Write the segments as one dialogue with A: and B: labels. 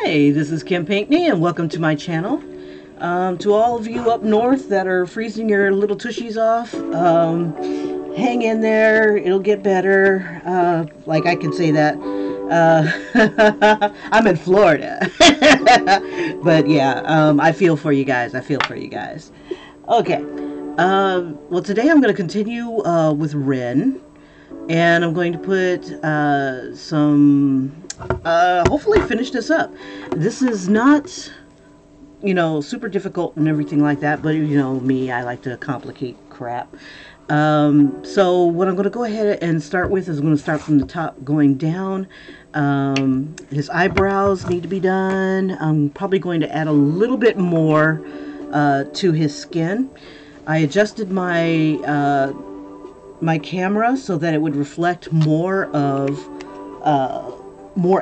A: Hi, this is Kim Pinkney and welcome to my channel. To all of you up north that are freezing your little tushies off, hang in there, it'll get better. Like I can say that. I'm in Florida. But yeah, I feel for you guys. I feel for you guys. Okay. Well, today I'm going to continue with Ren. And I'm going to put hopefully finish this up. This is not, super difficult and everything like that, but me, I like to complicate crap. So what I'm going to go ahead and start with is I'm going to start from the top going down. His eyebrows need to be done. I'm probably going to add a little bit more to his skin. I adjusted my camera so that it would reflect more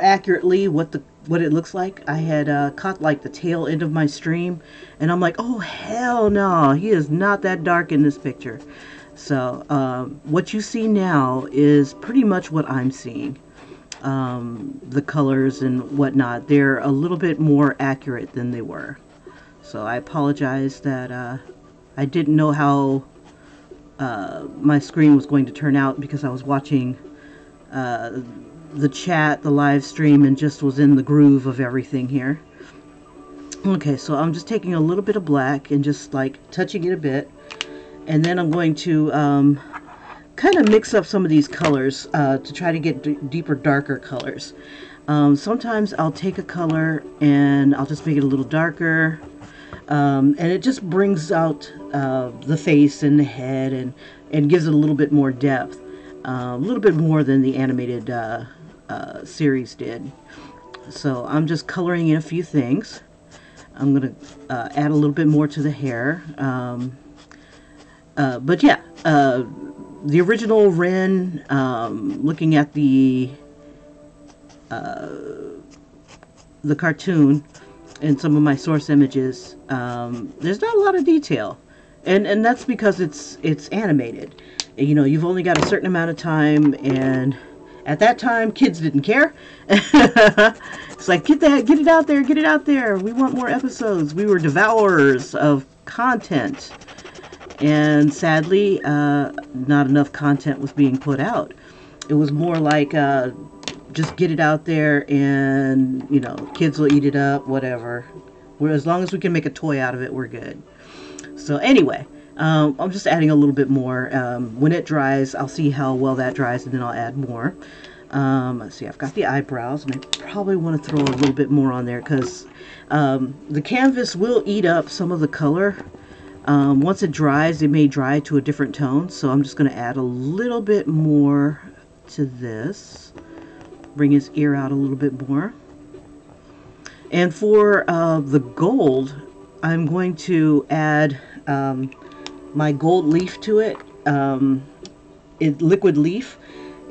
A: accurately what it looks like. I had caught like the tail end of my stream, and I'm like, oh hell no, he is not that dark in this picture. So what you see now is pretty much what I'm seeing. The colors and whatnot, they're a little bit more accurate than they were. So I apologize that I didn't know how my screen was going to turn out, because I was watching the chat, the live stream, and just was in the groove of everything here. Okay, so I'm just taking a little bit of black and just like touching it a bit, and then I'm going to kind of mix up some of these colors to try to get deeper, darker colors. Sometimes I'll take a color and I'll just make it a little darker. And it just brings out the face and the head and gives it a little bit more depth. A little bit more than the animated series did. So I'm just coloring in a few things. I'm going to add a little bit more to the hair. But yeah, the original Ren, looking at the cartoon, and some of my source images, there's not a lot of detail, and that's because it's animated. You've only got a certain amount of time, and at that time kids didn't care. It's like, get it out there, we want more episodes. We were devourers of content, and sadly not enough content was being put out. It was more like just get it out there, and kids will eat it up, whatever. As long as we can make a toy out of it, we're good. So anyway, I'm just adding a little bit more. When it dries, I'll see how well that dries, and then I'll add more. Let's see, I've got the eyebrows, and I probably want to throw a little bit more on there, because the canvas will eat up some of the color. Once it dries, it may dry to a different tone, so I'm just going to add a little bit more to this. Bring his ear out a little bit more. And for the gold, I'm going to add my gold leaf to it. Liquid leaf.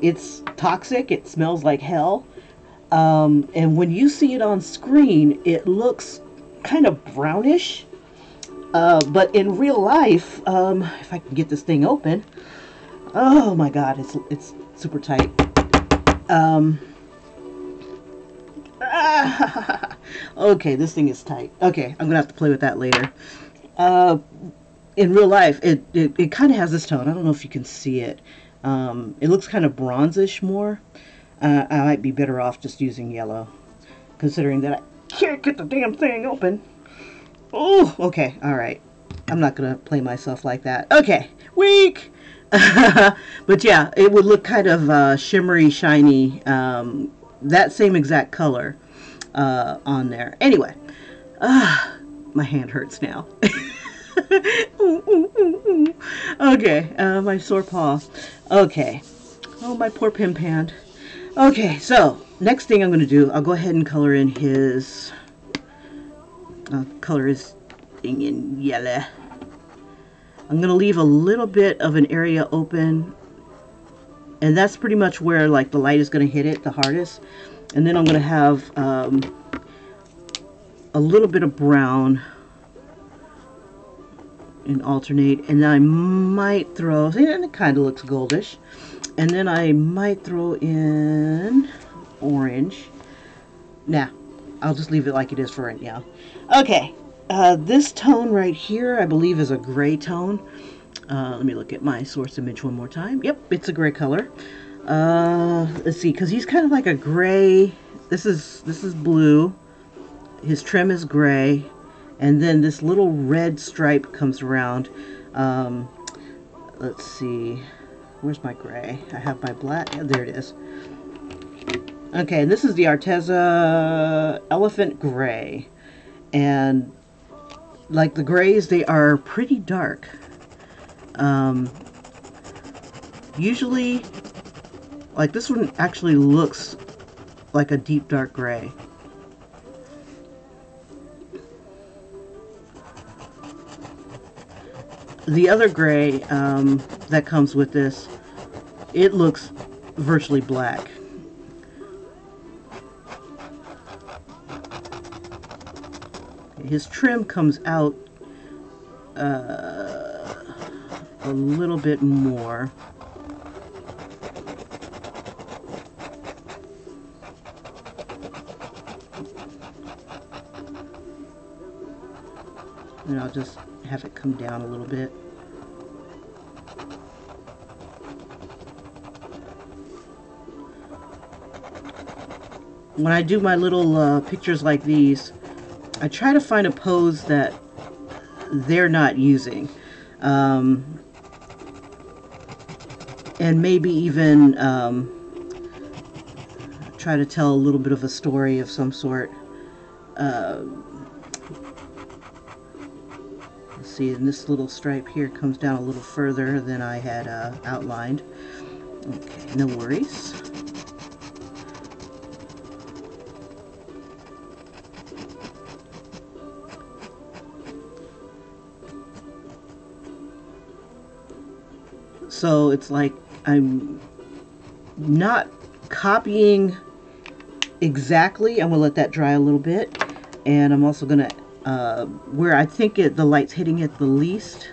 A: It's toxic. It smells like hell. And when you see it on screen, it looks kind of brownish. But in real life, if I can get this thing open, oh my god, it's super tight. Okay, this thing is tight. Okay, I'm gonna have to play with that later. In real life, it kind of has this tone. I don't know if you can see it. It looks kind of bronzish more. I might be better off just using yellow, considering that I can't get the damn thing open. Oh, okay, all right. I'm not gonna play myself like that. Okay, weak. But yeah, it would look kind of shimmery, shiny. That same exact color on there. Anyway, my hand hurts now. Okay, my sore paw. Okay. Oh, my poor pimp hand. Okay, so next thing I'm going to do, I'll go ahead and color in his thing in yellow. I'm going to leave a little bit of an area open, and that's pretty much where like the light is going to hit it the hardest. And then I'm going to have a little bit of brown and alternate, and then I might throw, and it kind of looks goldish, and then I might throw in orange. Nah, I'll just leave it like it is for right now. Okay, this tone right here, I believe, is a gray tone. Let me look at my source image one more time. Yep, it's a gray color. Let's see, because he's kind of like a gray. This is blue. His trim is gray, and then this little red stripe comes around. Let's see, where's my gray? I have my black. Yeah, there it is. Okay, and this is the Arteza Elephant Gray, and like the grays, they are pretty dark. Usually, like this one actually looks like a deep dark gray. The other gray that comes with this, it looks virtually black. His trim comes out a little bit more. And I'll just have it come down a little bit. When I do my little pictures like these, I try to find a pose that they're not using. And maybe even try to tell a little bit of a story of some sort. Let's see, and this little stripe here comes down a little further than I had outlined. Okay, no worries. So it's like I'm not copying exactly. I'm going to let that dry a little bit. And I'm also going to, where I think the light's hitting it the least,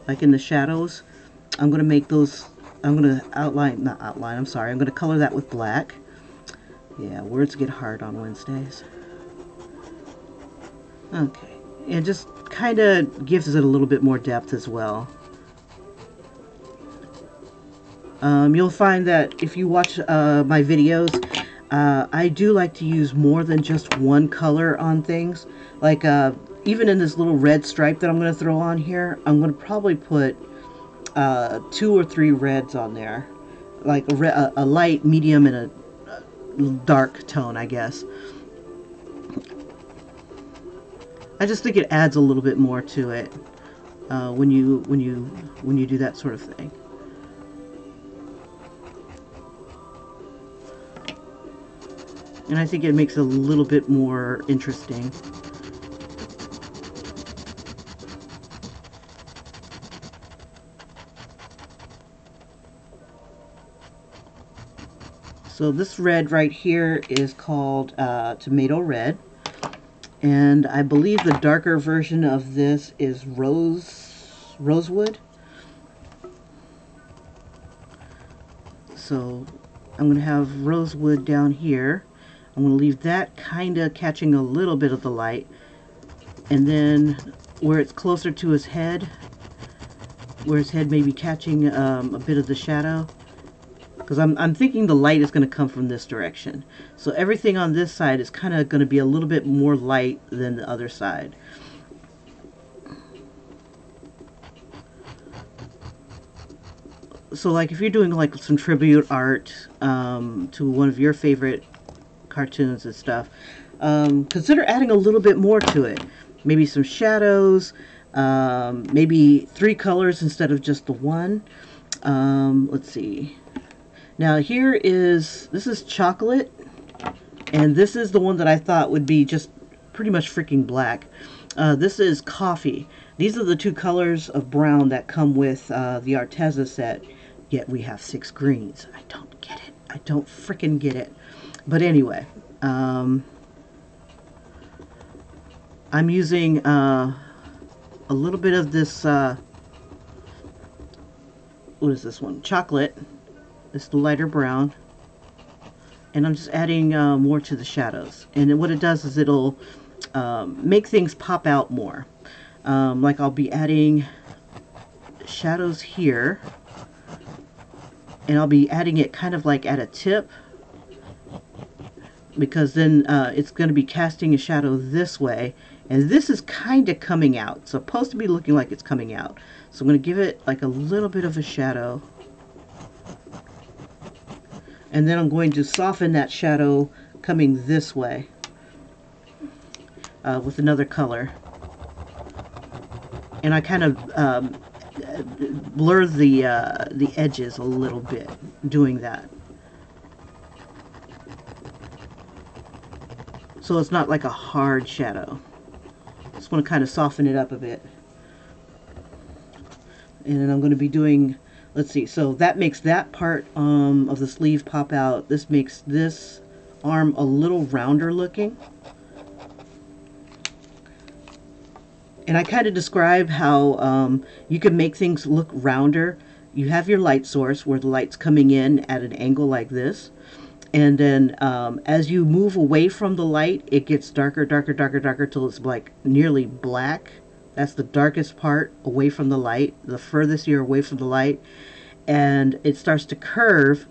A: like in the shadows, I'm going to make those, I'm going to not outline, I'm sorry. I'm going to color that with black. Yeah, words get hard on Wednesdays. Okay. And just kind of gives it a little bit more depth as well. You'll find that if you watch my videos, I do like to use more than just one color on things. Like even in this little red stripe that I'm going to throw on here, I'm going to probably put 2 or 3 reds on there. Like a light, medium, and a dark tone, I guess. I just think it adds a little bit more to it when you do that sort of thing. And I think it makes it a little bit more interesting. So this red right here is called Tomato Red. And I believe the darker version of this is Rosewood. So I'm going to have Rosewood down here. I'm going to leave that kind of catching a little bit of the light. And then where it's closer to his head, where his head may be catching a bit of the shadow, because I'm thinking the light is going to come from this direction. So everything on this side is kind of going to be a little bit more light than the other side. So like if you're doing like some tribute art to one of your favorite cartoons and stuff, consider adding a little bit more to it. Maybe some shadows, maybe 3 colors instead of just the one. Let's see. Now this is chocolate, and this is the one that I thought would be just pretty much freaking black. This is coffee. These are the 2 colors of brown that come with the Arteza set, yet we have 6 greens. I don't get it. I don't freaking get it. But anyway, I'm using a little bit of this, what is this one? Chocolate. It's the lighter brown. and I'm just adding more to the shadows. And then what it does is it'll make things pop out more. Like I'll be adding shadows here, and I'll be adding it kind of like at a tip, because then it's going to be casting a shadow this way, and this is kind of coming out. It's supposed to be looking like it's coming out. So I'm going to give it like a little bit of a shadow, and then I'm going to soften that shadow coming this way with another color. And I kind of blur the edges a little bit doing that. So it's not like a hard shadow. Just want to kind of soften it up a bit. And then I'm going to be doing, let's see, so that makes that part of the sleeve pop out. This makes this arm a little rounder looking. And I kind of describe how you can make things look rounder. You have your light source where the light's coming in at an angle like this. And then as you move away from the light, it gets darker, darker, darker, darker till it's like nearly black. That's the darkest part away from the light, the furthest you're away from the light. And it starts to curve.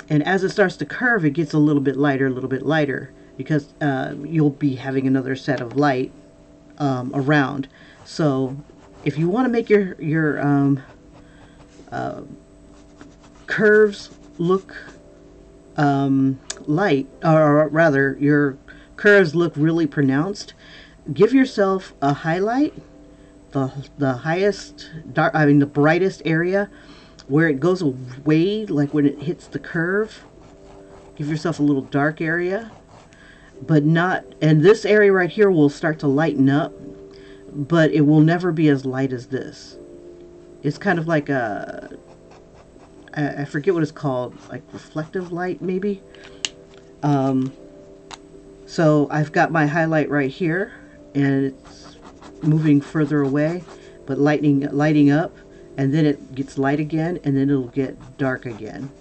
A: And as it starts to curve, it gets a little bit lighter, because you'll be having another set of light around. So if you want to make your curves look light, or rather your curves look really pronounced, give yourself a highlight, the highest dark, I mean the brightest area where it goes away, like when it hits the curve. Give yourself a little dark area, but not, and this area right here will start to lighten up, but it will never be as light as this. It's kind of like a, I forget what it's called, like reflective light maybe. So I've got my highlight right here, and it's moving further away, but lighting up, and then it gets light again, and then it'll get dark again.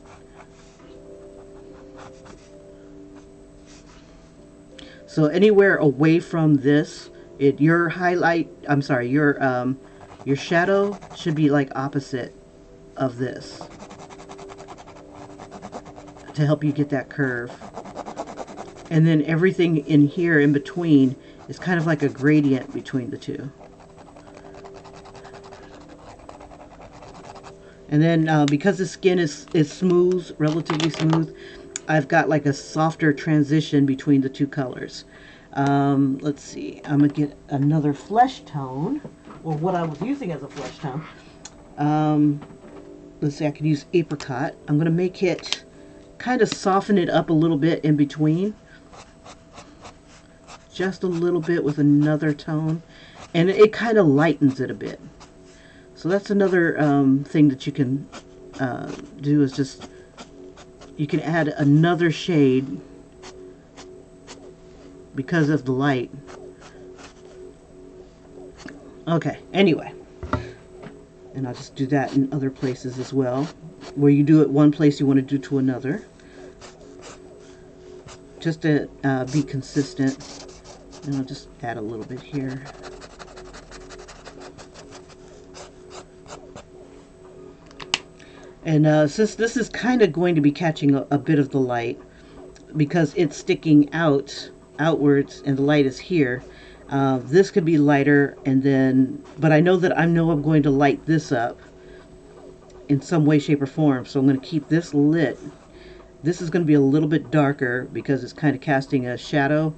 A: So anywhere away from this, your highlight, I'm sorry, your shadow should be like opposite of this to help you get that curve. And then everything in here in between is kind of like a gradient between the two. And then because the skin is smooth, relatively smooth, I've got like a softer transition between the two colors. Let's see, I'm going to get another flesh tone, or what I was using as a flesh tone. Let's see, I could use apricot. I'm going to make it, kind of soften it up a little bit in between. Just a little bit with another tone. And it kind of lightens it a bit. So that's another thing that you can do, is just, you can add another shade because of the light. Okay, anyway. And I'll just do that in other places as well. Where you do it one place, you want to do to another. Just to be consistent. And I'll just add a little bit here. And since this is kind of going to be catching a bit of the light, because it's sticking outwards and the light is here, this could be lighter, and then, but I know I'm going to light this up in some way, shape, or form. So I'm going to keep this lit. This is going to be a little bit darker because it's kind of casting a shadow.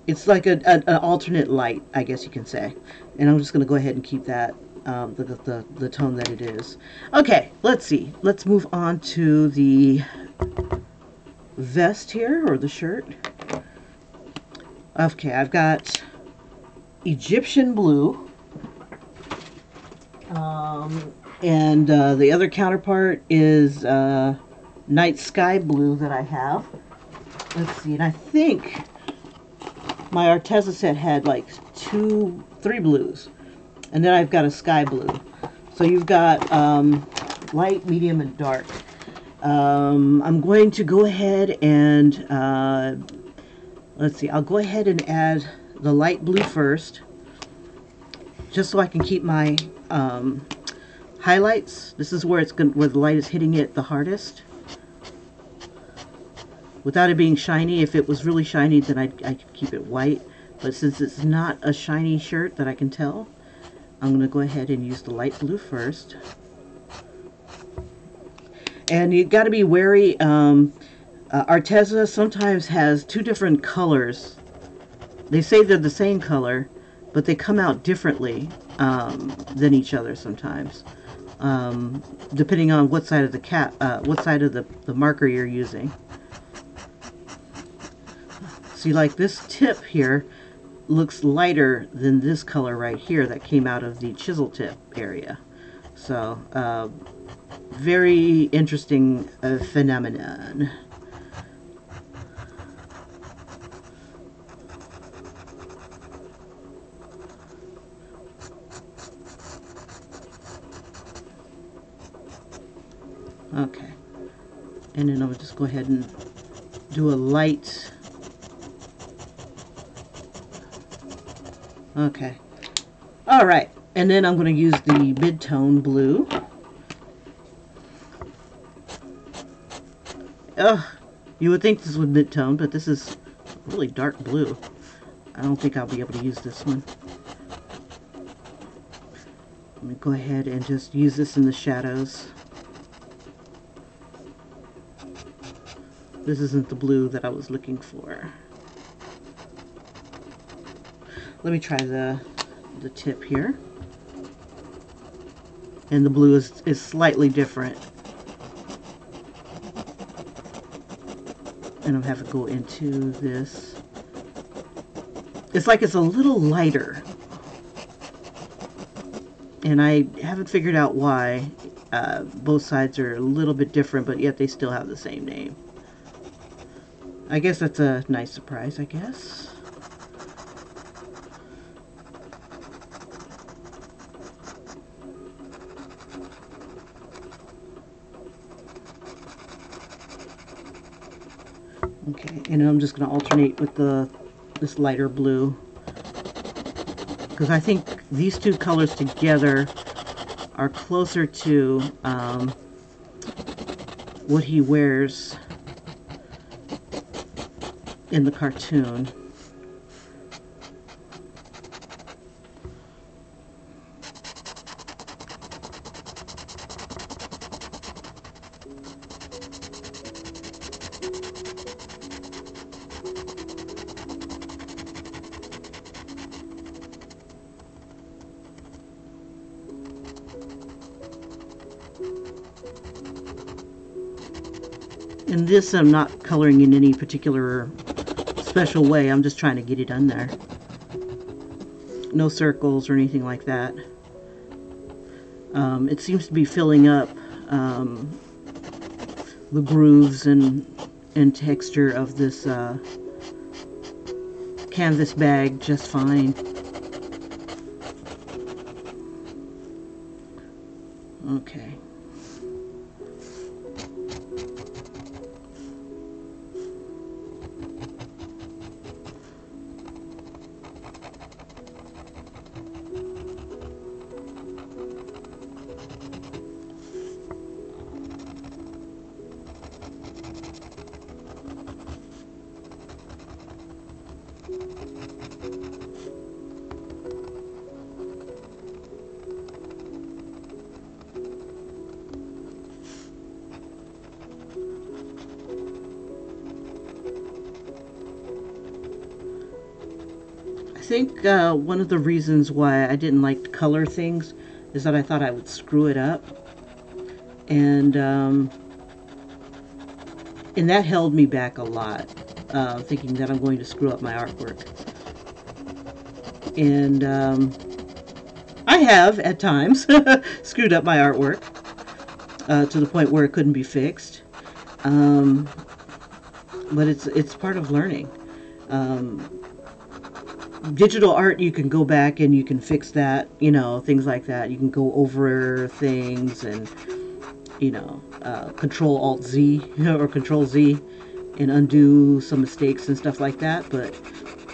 A: It's like an alternate light, I guess you can say. And I'm just going to go ahead and keep that the tone that it is. Okay, let's see. Let's move on to the vest here, or the shirt. Okay, I've got Egyptian blue. And the other counterpart is night sky blue that I have. Let's see, and I think my Arteza set had like 3 blues. And then I've got a sky blue. So you've got light, medium, and dark. I'm going to go ahead and, let's see, I'll go ahead and add the light blue first, just so I can keep my highlights. This is where where the light is hitting it the hardest. Without it being shiny, if it was really shiny, then I could keep it white. But since it's not a shiny shirt that I can tell, I'm going to go ahead and use the light blue first. And you got to be wary. Arteza sometimes has two different colors. They say they're the same color, but they come out differently than each other sometimes, depending on what side of the what side of the marker you're using. See, like this tip here looks lighter than this color right here that came out of the chisel tip area. So, very interesting phenomenon. Okay, and then I'll just go ahead and do a light. Okay, all right, and then I'm going to use the mid-tone blue. Ugh, you would think this was mid-tone, but this is really dark blue. I don't think I'll be able to use this one. Let me go ahead and just use this in the shadows. This isn't the blue that I was looking for. Let me try the tip here. And the blue is slightly different. And I'm having to go into this. It's like it's a little lighter. And I haven't figured out why. Both sides are a little bit different, but yet they still have the same name. I guess that's a nice surprise, I guess. Okay, and I'm just going to alternate with this lighter blue, because I think these two colors together are closer to what he wears in the cartoon. And this I'm not coloring in any particular special way. I'm just trying to get it on there. No circles or anything like that. It seems to be filling up the grooves and texture of this canvas bag just fine. Okay. I think one of the reasons why I didn't like to color things is that I thought I would screw it up, and that held me back a lot, thinking that I'm going to screw up my artwork. And I have at times screwed up my artwork to the point where it couldn't be fixed, but it's part of learning. Digital art, you can go back and you can fix that, you know, things like that. You can go over things, and you know, Control Alt Z or Control Z and undo some mistakes and stuff like that. But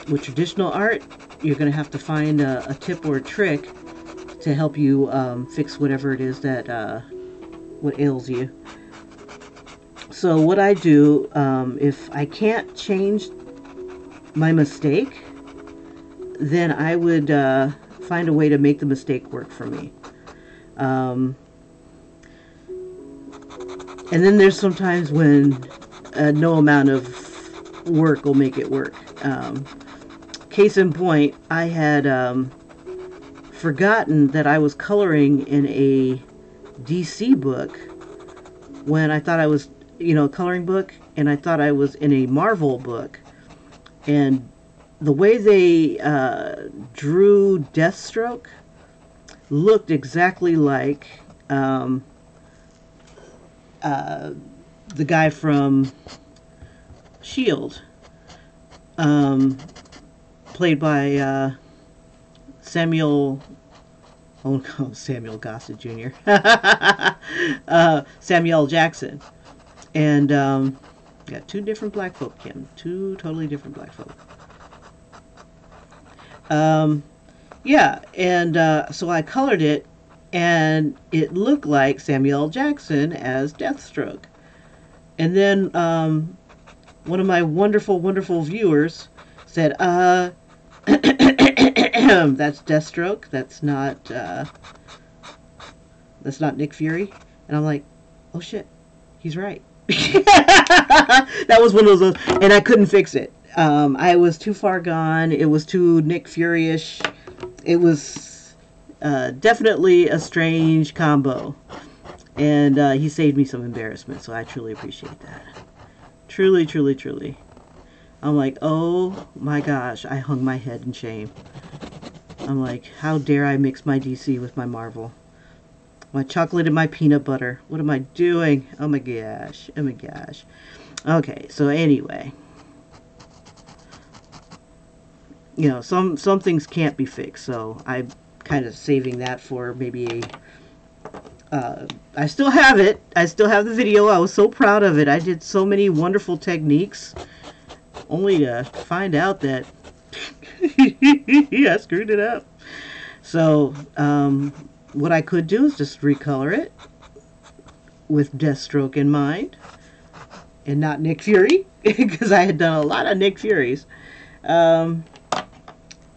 A: with traditional art, you're going to have to find a tip or a trick to help you fix whatever it is that what ails you. So what I do, if I can't change my mistake, then I would find a way to make the mistake work for me. And then there's sometimes when no amount of work will make it work. Case in point, I had forgotten that I was coloring in a DC book when I thought I was, you know, a coloring book, and I thought I was in a Marvel book. And the way they drew Deathstroke looked exactly like the guy from S.H.I.E.L.D., played by Samuel Gossett Jr. Samuel Jackson. And got two different black folk, Kim. Two totally different black folk. Yeah, and so I colored it, and it looked like Samuel Jackson as Deathstroke. And then one of my wonderful, wonderful viewers said, that's Deathstroke. That's not Nick Fury. And I'm like, oh shit, he's right. That was one of those, and I couldn't fix it. I was too far gone. It was too Nick Fury-ish. It was definitely a strange combo. And he saved me some embarrassment, so I truly appreciate that. Truly, truly, truly. I'm like, oh my gosh, I hung my head in shame. I'm like, how dare I mix my DC with my Marvel? My chocolate and my peanut butter. What am I doing? Oh my gosh. Oh my gosh. Okay, so anyway. You know, some things can't be fixed, so I'm kind of saving that for maybe a... I still have it. I still have the video. I was so proud of it. I did so many wonderful techniques, only to find out that I screwed it up. So, what I could do is just recolor it with Deathstroke in mind and not Nick Fury, because I had done a lot of Nick Furies.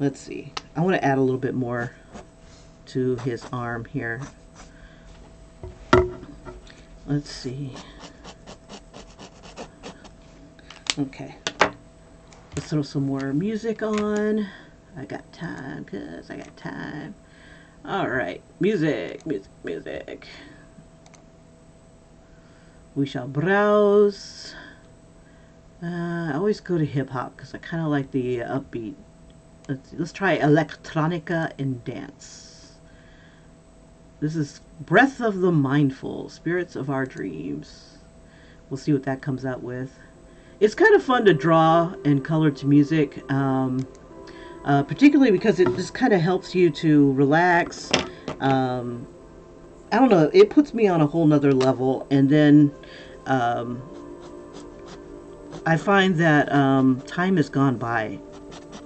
A: Let's see. I want to add a little bit more to his arm here. Let's see. Okay. Let's throw some more music on. I got time, cause I got time. Alright. Music, music, music. We shall browse. I always go to hip-hop because I kind of like the upbeat. Let's try electronica and dance. This is Breath of the Mindful, Spirits of Our Dreams. We'll see what that comes out with. It's kind of fun to draw and color to music, particularly because it just kind of helps you to relax. I don't know, it puts me on a whole nother level, and then I find that time has gone by.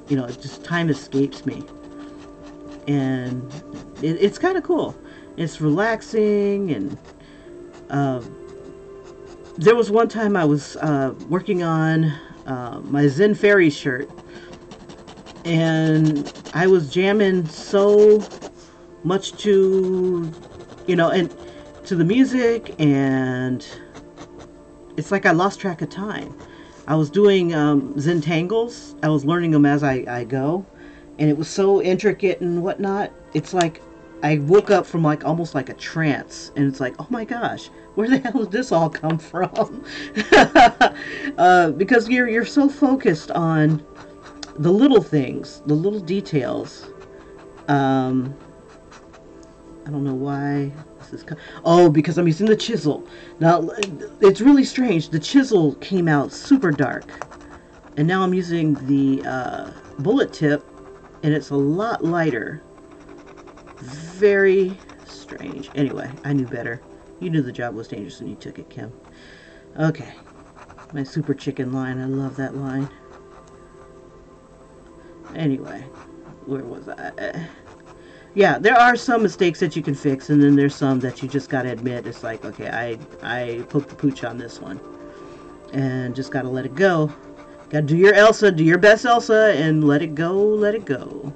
A: You know, just time escapes me, and it's kind of cool. It's relaxing, and there was one time I was working on my Zen Fairy shirt, and I was jamming so much to, you know, and to the music, and it's like I lost track of time. I was doing Zentangles. I was learning them as I go, and it was so intricate and whatnot. It's like I woke up from like almost like a trance, and it's like, oh my gosh, where the hell did this all come from? Because you're so focused on the little things, the little details. I don't know why. Oh, because I'm using the chisel. Now, it's really strange. The chisel came out super dark. And now I'm using the bullet tip, and it's a lot lighter. Very strange. Anyway, I knew better. You knew the job was dangerous when you took it, Kim. Okay. My super chicken line. I love that line. Anyway, where was I? Yeah, there are some mistakes that you can fix, and then there's some that you just gotta admit. It's like, okay, I poked the pooch on this one, and just gotta let it go. Gotta do your Elsa, do your best Elsa, and let it go, let it go.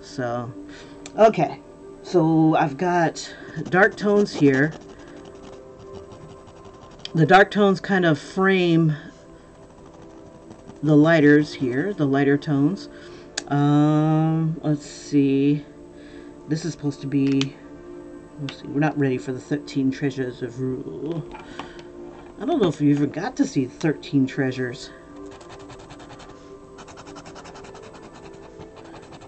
A: So, okay. So I've got dark tones here. The dark tones kind of frame the lighters here, the lighter tones. Let's see. This is supposed to be, let's see, we're not ready for the 13 treasures of rule. I don't know if you even got to see 13 treasures.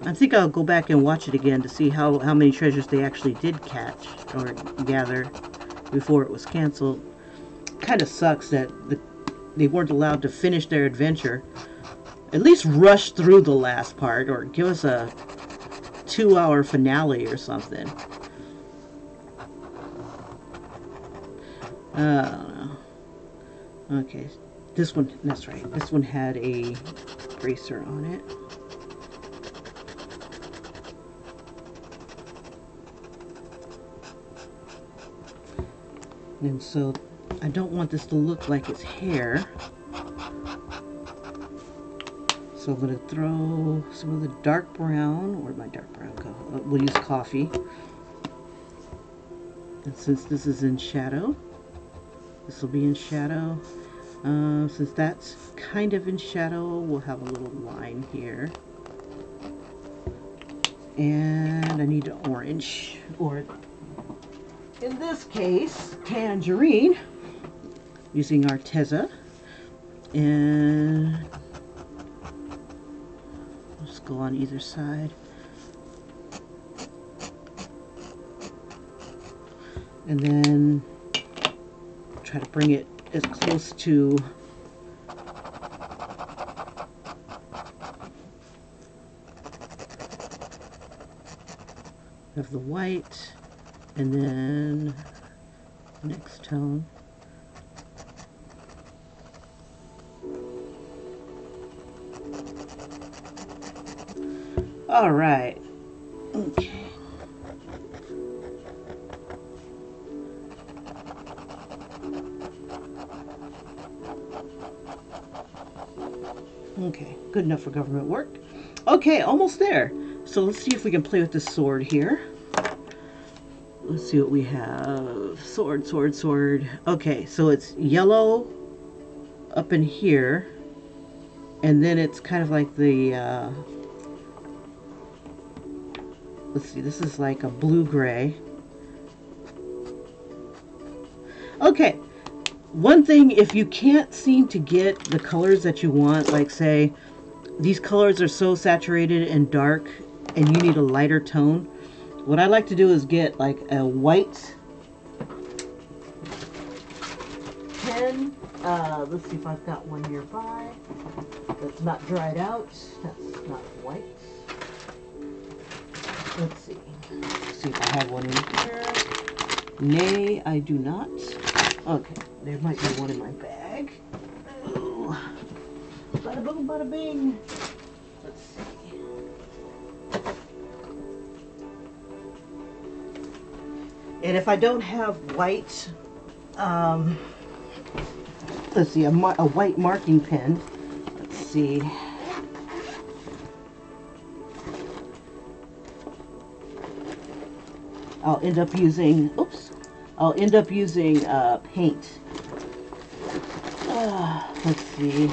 A: I think I'll go back and watch it again to see how many treasures they actually did catch or gather before it was canceled. Kind of sucks that they weren't allowed to finish their adventure. At least rush through the last part or give us a 2-hour finale or something. I don't know. Okay, this one, that's right. This one had a bracer on it. And so I don't want this to look like it's hair. So I'm going to throw some of the dark brown. Where'd my dark brown go? We'll use coffee. And since this is in shadow, this will be in shadow. Since that's kind of in shadow, we'll have a little line here. And I need an orange, or in this case, tangerine, using Arteza. And let's go on either side. And then try to bring it as close to of the white, and then next tone. All right. Okay. Okay, good enough for government work. Okay, almost there. So let's see if we can play with this sword here. Let's see what we have. Sword, sword, sword. Okay, so it's yellow up in here. And then it's kind of like the, let's see, this is like a blue-gray. Okay, one thing, if you can't seem to get the colors that you want, like say, these colors are so saturated and dark, and you need a lighter tone, what I like to do is get like a white pen. Let's see if I've got one nearby that's not dried out. That's not white. Let's see. Let's see if I have one in here. Nay, I do not. Okay, there might be one in my bag. Ooh. Bada boom, bada bing. Let's see. And if I don't have white, let's see, a white marking pen. Let's see. I'll end up using, oops, I'll end up using paint. Let's see.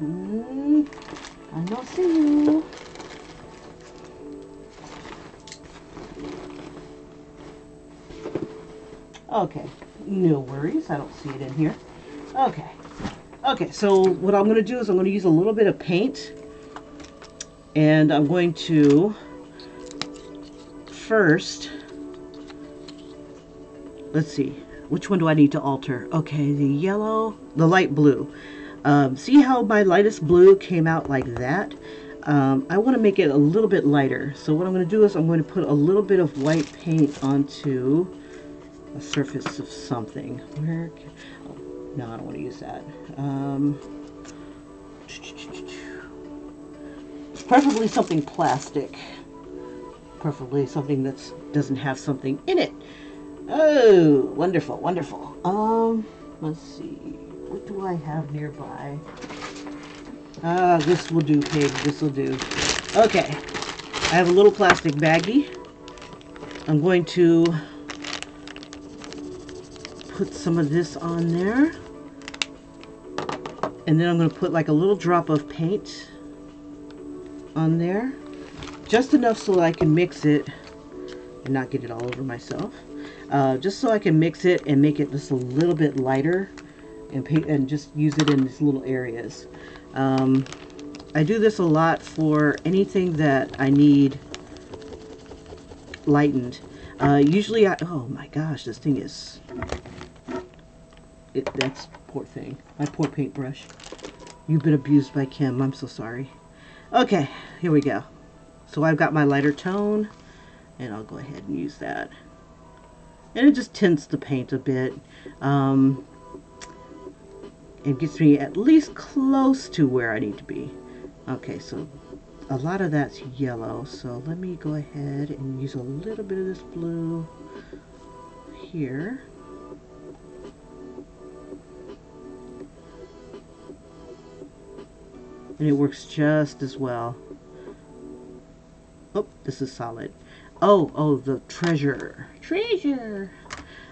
A: I don't see you. Okay, no worries. I don't see it in here. Okay. Okay, so what I'm going to do is I'm going to use a little bit of paint. And I'm going to first, let's see, which one do I need to alter? Okay, the yellow, the light blue. See how my lightest blue came out like that? I want to make it a little bit lighter. So what I'm going to do is I'm going to put a little bit of white paint onto a surface of something. Where? Oh, no, I don't want to use that. Preferably something plastic. Preferably something that doesn't have something in it. Oh, wonderful, wonderful. Let's see. What do I have nearby? This will do, pig. This will do. Okay. I have a little plastic baggie. I'm going to put some of this on there. And then I'm going to put like a little drop of paint on there. Just enough so that I can mix it and not get it all over myself. Just so I can mix it and make it just a little bit lighter and paint and just use it in these little areas. I do this a lot for anything that I need lightened. Usually oh my gosh, this thing is, that's poor thing. My poor paintbrush. You've been abused by Kim. I'm so sorry. Okay, here we go. So I've got my lighter tone, and I'll go ahead and use that. And it just tints the paint a bit. It gets me at least close to where I need to be. Okay, so a lot of that's yellow, so let me go ahead and use a little bit of this blue here. And it works just as well. Oh, this is solid. Oh, the treasure. Treasure!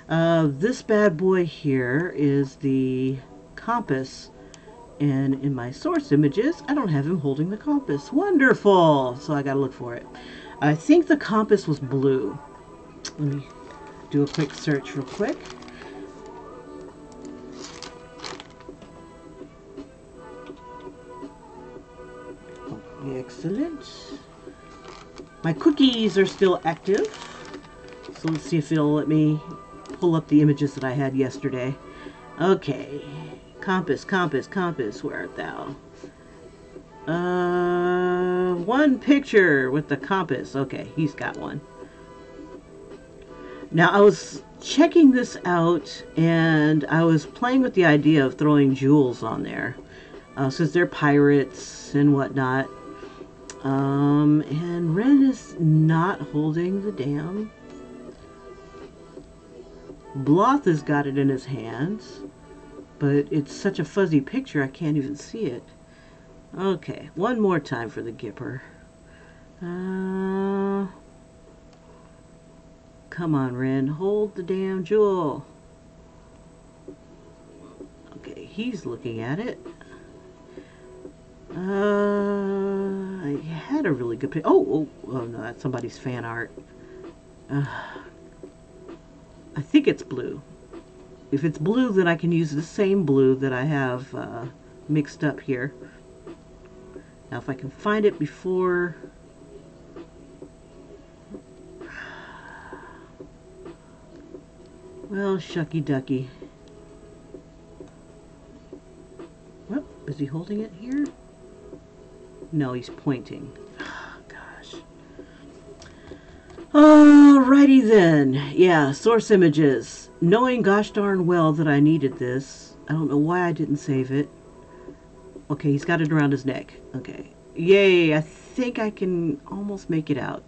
A: This bad boy here is the compass. And in my source images, I don't have him holding the compass. Wonderful! So I gotta look for it. I think the compass was blue. Let me do a quick search real quick. Excellent. My cookies are still active. So let's see if it'll let me pull up the images that I had yesterday. Okay. Compass, compass, compass, where art thou? One picture with the compass. Okay, he's got one. Now, I was checking this out, and I was playing with the idea of throwing jewels on there. Since they're pirates and whatnot. And Ren is not holding the damn. Bloth has got it in his hands, but it's such a fuzzy picture I can't even see it. Okay, one more time for the Gipper. Come on, Ren, hold the damn jewel. Okay, he's looking at it. I had a really good picture. Oh no, that's somebody's fan art. I think it's blue. If it's blue, then I can use the same blue that I have mixed up here. Now, if I can find it before... Well, shucky ducky. Well, is he holding it here? No, he's pointing. Oh, gosh. Alrighty then. Yeah, source images. Knowing gosh darn well that I needed this. I don't know why I didn't save it. Okay, he's got it around his neck. Okay. Yay, I think I can almost make it out.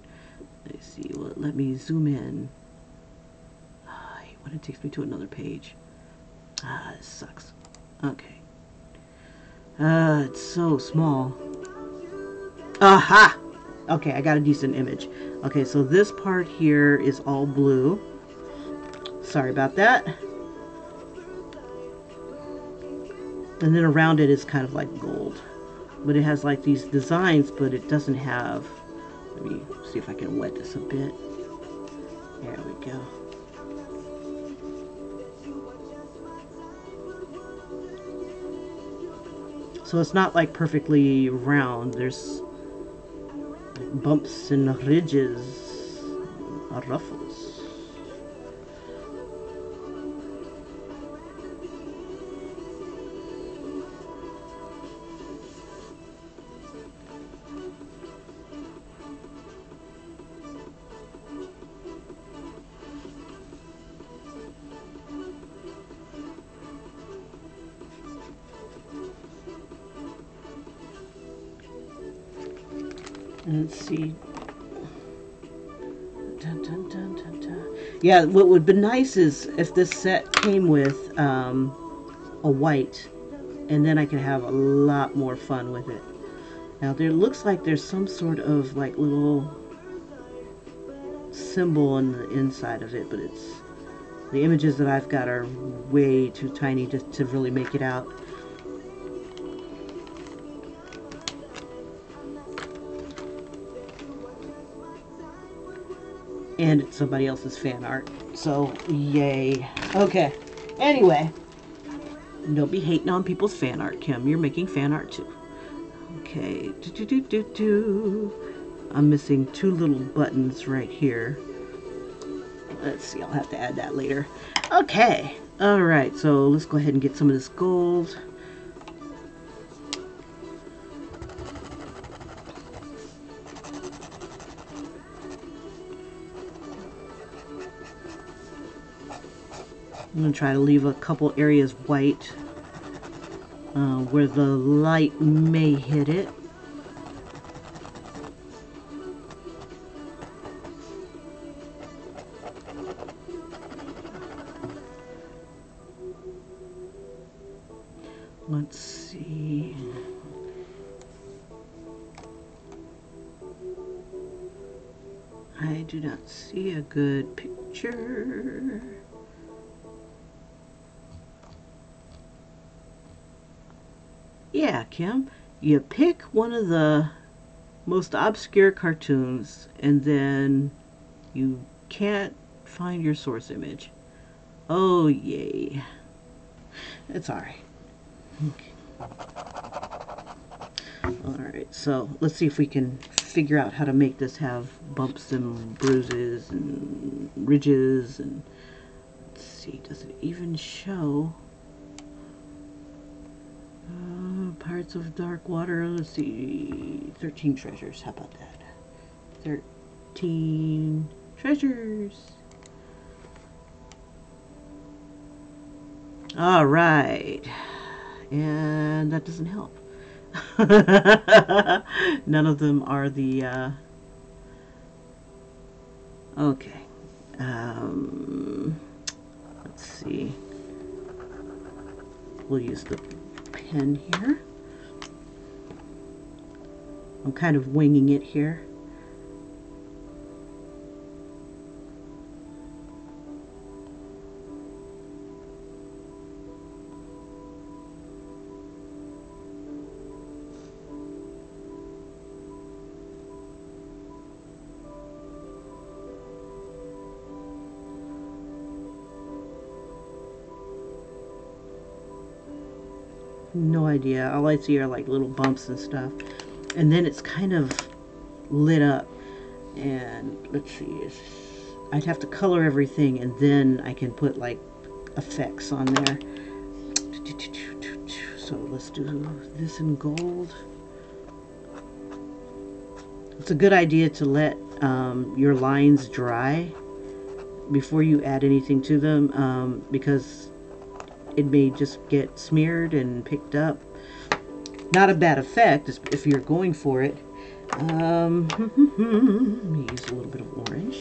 A: Let's see. Well, let me zoom in. I hate when it takes me to another page. This sucks. Okay. It's so small. Aha! Okay, I got a decent image. Okay, so this part here is all blue. Sorry about that. And then around it is kind of like gold. But it has like these designs, but it doesn't have... Let me see if I can wet this a bit. There we go. So it's not like perfectly round. There's bumps and ridges, ruffles. Let's see. Dun, dun, dun, dun, dun. Yeah, what would be nice is if this set came with a white, and then I could have a lot more fun with it. Now there looks like there's some sort of like little symbol on the inside of it, but the images that I've got are way too tiny to really make it out. And it's somebody else's fan art, so yay. Okay, anyway, don't be hating on people's fan art, Kim. You're making fan art too. Okay, I'm missing two little buttons right here. Let's see, I'll have to add that later. Okay, all right, so let's go ahead and get some of this gold. I'm going to try to leave a couple areas white where the light may hit it. Let's see. I do not see a good picture. Yeah, Kim, you pick one of the most obscure cartoons and then you can't find your source image. Oh, yay. It's alright. Okay. Alright, so let's see if we can figure out how to make this have bumps and bruises and ridges. And let's see, does it even show parts of dark water? Let's see, 13 treasures. How about that? 13 treasures. All right, and that doesn't help. None of them are the okay. Let's see, we'll use the pen here. I'm kind of winging it here. No idea. All I see are like little bumps and stuff. And then it's kind of lit up. And let's see, I'd have to color everything and then I can put like effects on there. So let's do this in gold. It's a good idea to let your lines dry before you add anything to them, because it may just get smeared and picked up. Not a bad effect if you're going for it. Let me use a little bit of orange.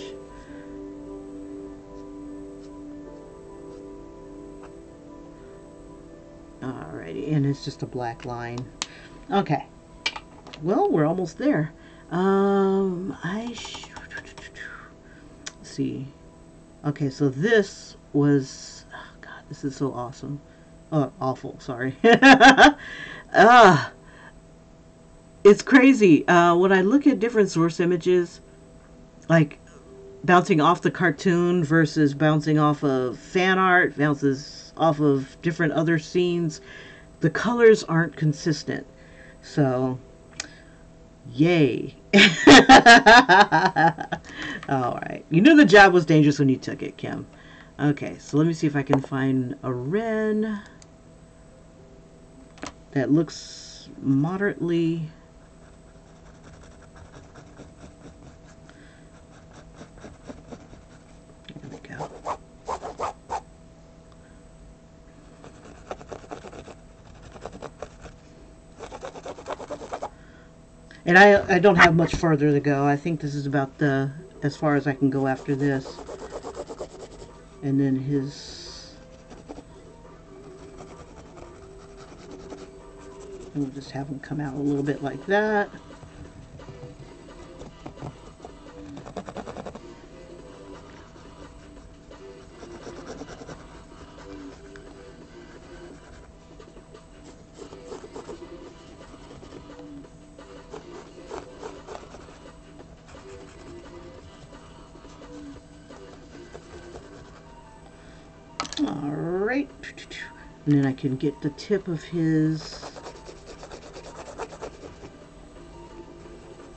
A: Alrighty, and it's just a black line. Okay, well, we're almost there. Let's see. Okay, so this was, oh God, this is so awesome. Oh, awful, sorry. It's crazy. When I look at different source images, like bouncing off the cartoon versus bouncing off of fan art, bounces off of different other scenes, the colors aren't consistent. So, yay. Alright. You knew the job was dangerous when you took it, Kim. Okay, so let me see if I can find a red that looks moderately... There we go. And I don't have much further to go. I think this is about the as far as I can go after this. And then his... And we'll just have him come out a little bit like that. Alright. And then I can get the tip of his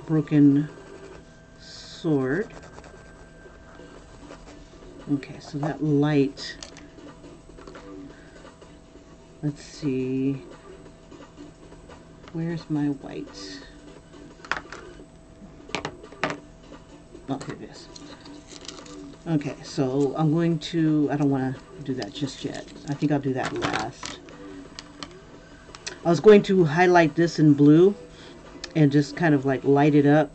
A: broken sword. Okay, so that light, let's see, where's my white? Oh, here it is. Okay, so I'm going to, I don't want to do that just yet. I think I'll do that last. I was going to highlight this in blue and just kind of like light it up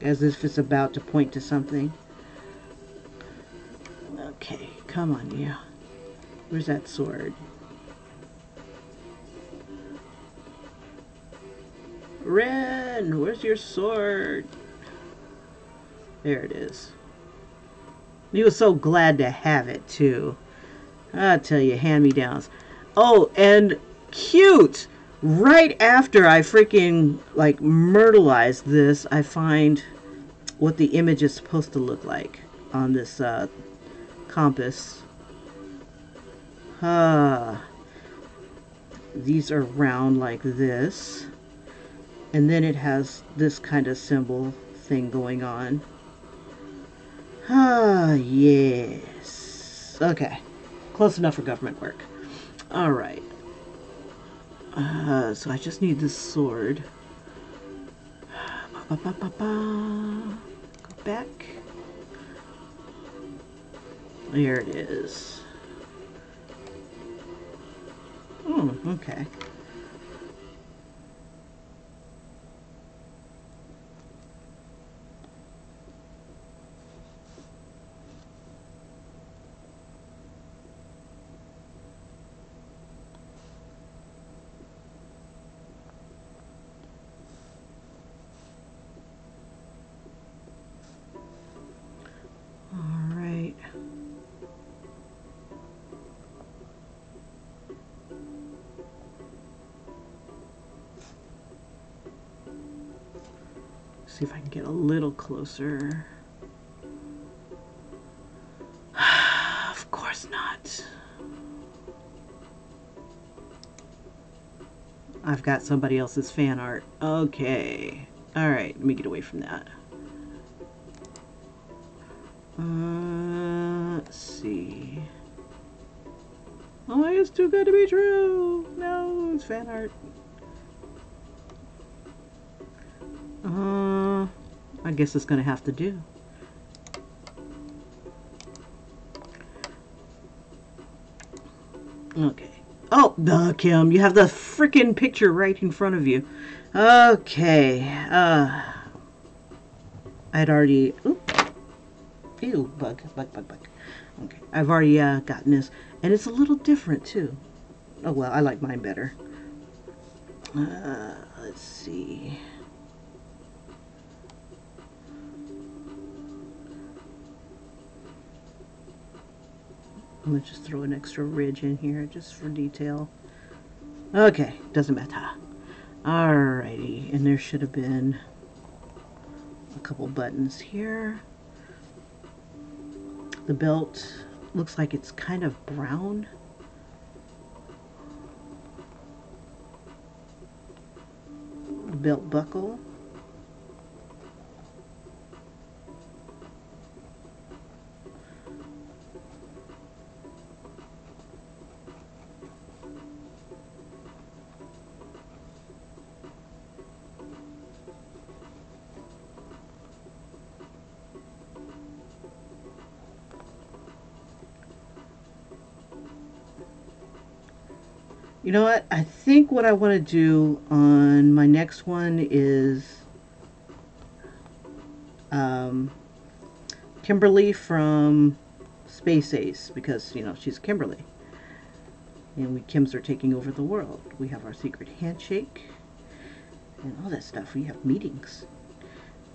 A: as if it's about to point to something. Okay, come on, yeah. Where's that sword? Ren, where's your sword? There it is. He was so glad to have it, too. I tell you, hand-me-downs. Oh, and cute! Right after I freaking, like, myrtleized this, I find what the image is supposed to look like on this compass. These are round like this. And then it has this kind of symbol thing going on. Yes. Okay. Close enough for government work. Alright. So I just need this sword. Go back. There it is. Oh, okay. See if I can get a little closer. Of course not. I've got somebody else's fan art. Okay. Alright, let me get away from that. Let's see. Oh, it's too good to be true. No, it's fan art. I guess it's gonna have to do. Okay. Oh, duh, Kim, you have the freaking picture right in front of you. Okay. I'd already. Oops. Ew, bug. Okay, I've already gotten this, and it's a little different too. Oh well, I like mine better. Let's see. I'm gonna just throw an extra ridge in here just for detail. Okay, doesn't matter. Alrighty, and there should have been a couple buttons here. The belt looks like it's kind of brown. The belt buckle. You know what? I think what I want to do on my next one is um, Kimberly from Space Ace, because, you know, she's Kimberly. And we Kims are taking over the world. We have our secret handshake and all that stuff. We have meetings.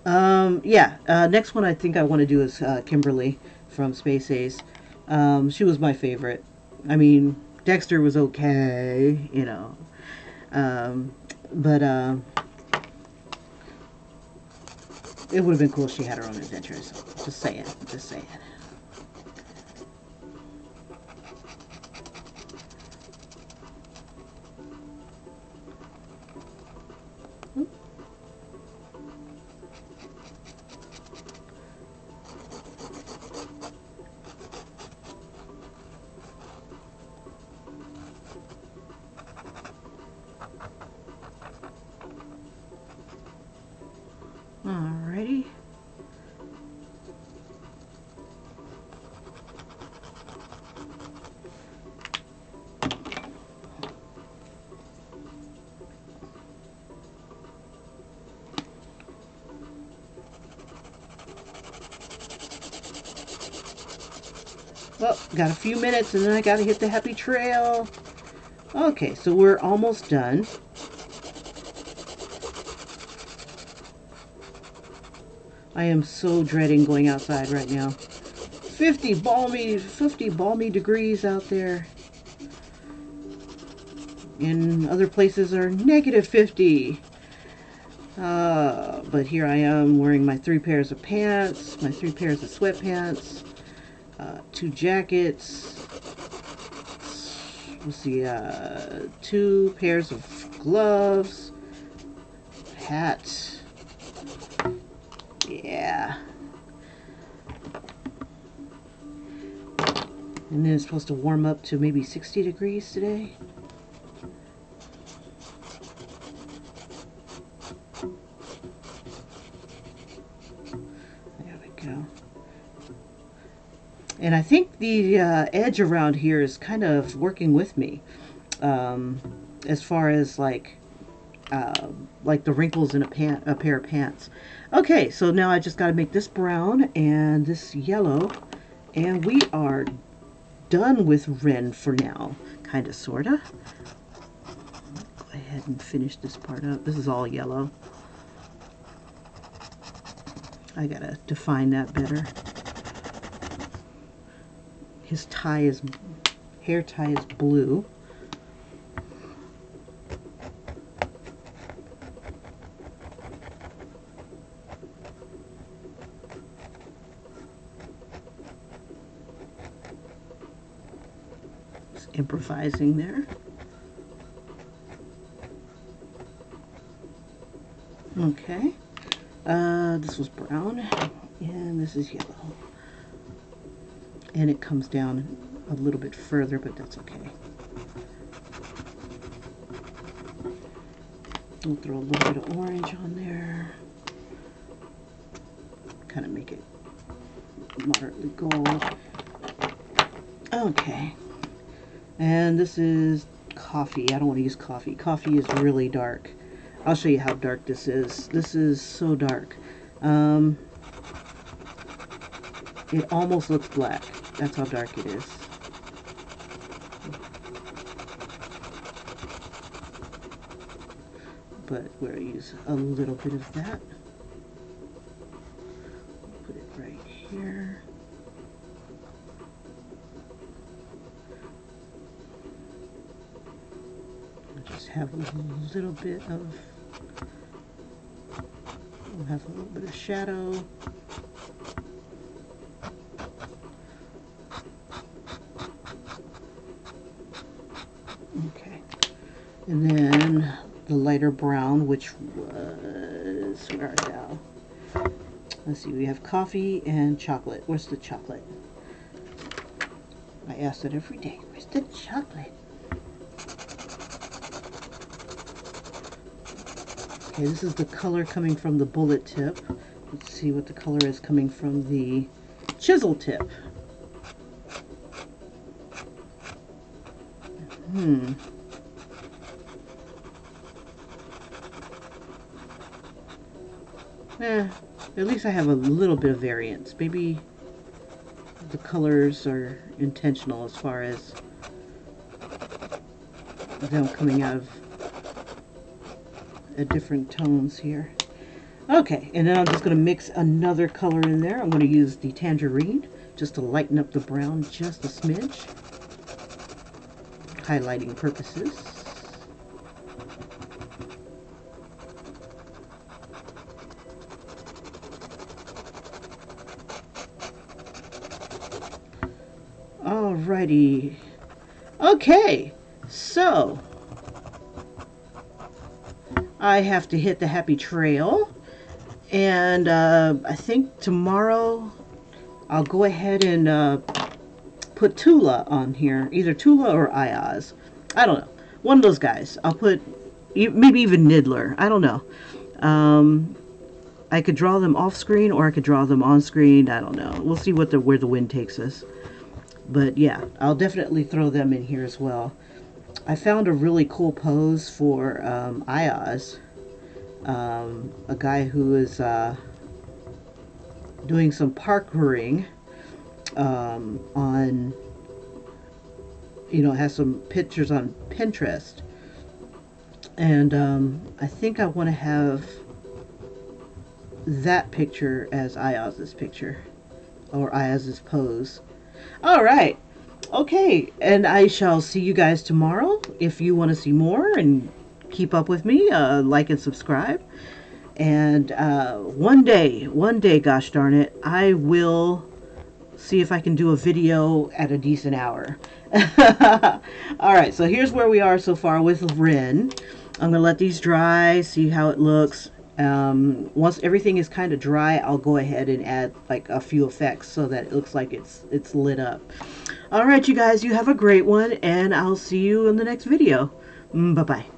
A: Yeah, next one I think I want to do is Kimberly from Space Ace. She was my favorite. I mean, Dexter was okay, you know. Um, but it would have been cool if she had her own adventures. Just saying. Just saying. Alrighty. Well, got a few minutes and then I gotta hit the happy trail. Okay, so we're almost done. I am so dreading going outside right now. 50 balmy degrees out there. And other places are negative 50. But here I am wearing my 3 pairs of pants, my 3 pairs of sweatpants, 2 jackets, let's see, 2 pairs of gloves, hat. Yeah. And then it's supposed to warm up to maybe 60 degrees today. There we go. And I think the edge around here is kind of working with me, as far as like the wrinkles in a pair of pants. Okay, so now I just got to make this brown and this yellow, and we are done with Ren for now, kind of, sorta. Go ahead and finish this part up. This is all yellow. I gotta define that better. His hair tie is blue. Just improvising there. Okay. This was brown, and this is yellow. And it comes down a little bit further, but that's okay. We'll throw a little bit of orange on there. Kind of make it moderately gold. Okay. And this is coffee. I don't want to use coffee. Coffee is really dark. I'll show you how dark this is. This is so dark. It almost looks black. That's how dark it is. But we'll use a little bit of that. Put it right here. We'll just have a little bit of, we'll have a little bit of shadow. Okay. And then the lighter brown, which was, where are now? Let's see, we have coffee and chocolate. Where's the chocolate? I ask that every day. Where's the chocolate? Okay, this is the color coming from the bullet tip. Let's see what the color is coming from the chisel tip. At least I have a little bit of variance. Maybe the colors are intentional as far as them coming out of different tones here. Okay, and then I'm just going to mix another color in there. I'm going to use the tangerine just to lighten up the brown just a smidge. Highlighting purposes. Alrighty. Okay, so I have to hit the happy trail, and I think tomorrow I'll go ahead and put Tula on here, either Tula or Ayaz. I don't know, one of those guys. I'll put maybe even Niddler. I don't know. I could draw them off screen or I could draw them on screen. I don't know. We'll see what where the wind takes us. But yeah, I'll definitely throw them in here as well. I found a really cool pose for Ayaz, a guy who is doing some parkouring on, has some pictures on Pinterest. And I think I want to have that picture as Ayaz's picture, or Ayaz's pose. All right. Okay, and I shall see you guys tomorrow. If you want to see more and keep up with me, like and subscribe. And one day, gosh darn it, I will see if I can do a video at a decent hour. All right, so here's where we are so far with Ren. I'm going to let these dry, see how it looks. Once everything is kind of dry, I'll go ahead and add like a few effects so that it looks like it's lit up. All right, you guys, you have a great one, and I'll see you in the next video. Bye-bye.